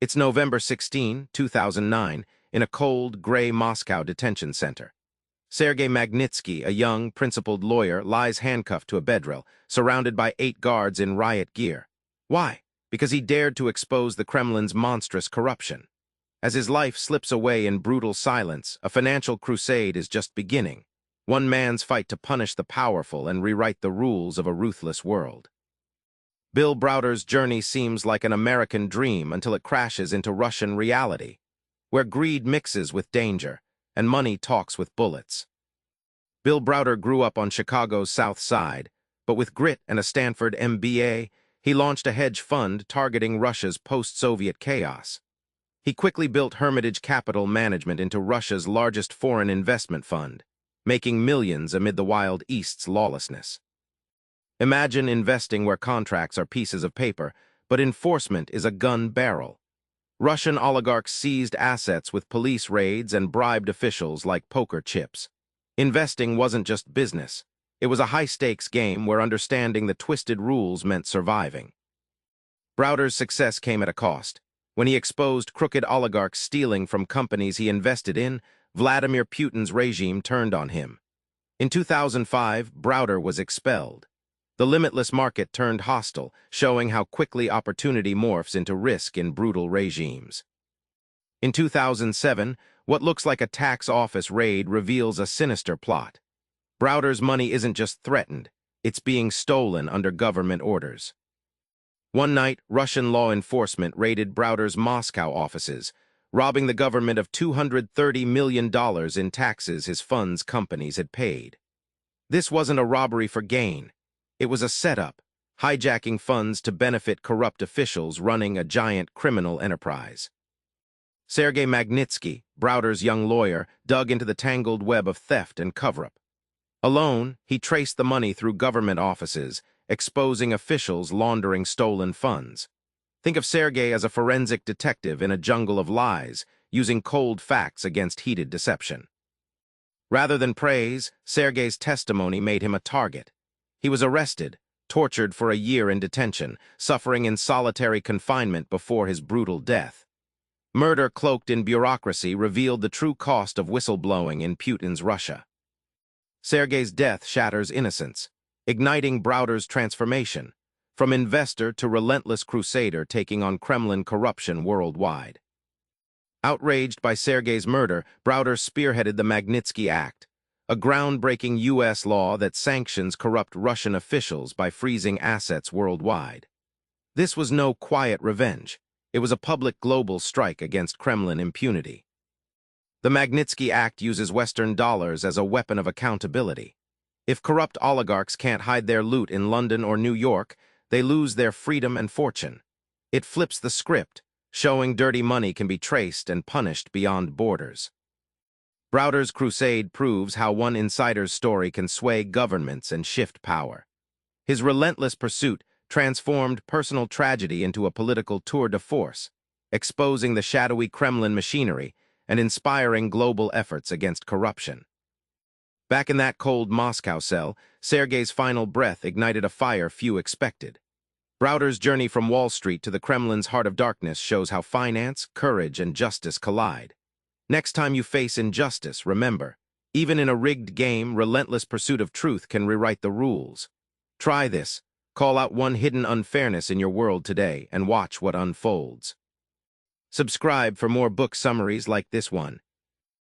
It's November 16, 2009, in a cold, gray Moscow detention center. Sergei Magnitsky, a young, principled lawyer, lies handcuffed to a bedrail, surrounded by 8 guards in riot gear. Why? Because he dared to expose the Kremlin's monstrous corruption. As his life slips away in brutal silence, a financial crusade is just beginning. One man's fight to punish the powerful and rewrite the rules of a ruthless world. Bill Browder's journey seems like an American dream until it crashes into Russian reality, where greed mixes with danger and money talks with bullets. Bill Browder grew up on Chicago's South Side, but with grit and a Stanford MBA, he launched a hedge fund targeting Russia's post-Soviet chaos. He quickly built Hermitage Capital Management into Russia's largest foreign investment fund, making millions amid the Wild East's lawlessness. Imagine investing where contracts are pieces of paper, but enforcement is a gun barrel. Russian oligarchs seized assets with police raids and bribed officials like poker chips. Investing wasn't just business. It was a high-stakes game where understanding the twisted rules meant surviving. Browder's success came at a cost. When he exposed crooked oligarchs stealing from companies he invested in, Vladimir Putin's regime turned on him. In 2005, Browder was expelled. The limitless market turned hostile, showing how quickly opportunity morphs into risk in brutal regimes. In 2007, what looks like a tax office raid reveals a sinister plot. Browder's money isn't just threatened, it's being stolen under government orders. One night, Russian law enforcement raided Browder's Moscow offices, robbing the government of $230 million in taxes his fund's companies had paid. This wasn't a robbery for gain. It was a setup, hijacking funds to benefit corrupt officials running a giant criminal enterprise. Sergei Magnitsky, Browder's young lawyer, dug into the tangled web of theft and cover-up. Alone, he traced the money through government offices, exposing officials laundering stolen funds. Think of Sergei as a forensic detective in a jungle of lies, using cold facts against heated deception. Rather than praise, Sergei's testimony made him a target. He was arrested, tortured for a year in detention, suffering in solitary confinement before his brutal death. Murder cloaked in bureaucracy revealed the true cost of whistleblowing in Putin's Russia. Sergei's death shatters innocence, igniting Browder's transformation, from investor to relentless crusader taking on Kremlin corruption worldwide. Outraged by Sergei's murder, Browder spearheaded the Magnitsky Act, a groundbreaking U.S. law that sanctions corrupt Russian officials by freezing assets worldwide. This was no quiet revenge. It was a public global strike against Kremlin impunity. The Magnitsky Act uses Western dollars as a weapon of accountability. If corrupt oligarchs can't hide their loot in London or New York, they lose their freedom and fortune. It flips the script, showing dirty money can be traced and punished beyond borders. Browder's crusade proves how one insider's story can sway governments and shift power. His relentless pursuit transformed personal tragedy into a political tour de force, exposing the shadowy Kremlin machinery and inspiring global efforts against corruption. Back in that cold Moscow cell, Sergei's final breath ignited a fire few expected. Browder's journey from Wall Street to the Kremlin's heart of darkness shows how finance, courage, and justice collide. Next time you face injustice, remember, even in a rigged game, relentless pursuit of truth can rewrite the rules. Try this. Call out one hidden unfairness in your world today and watch what unfolds. Subscribe for more book summaries like this one.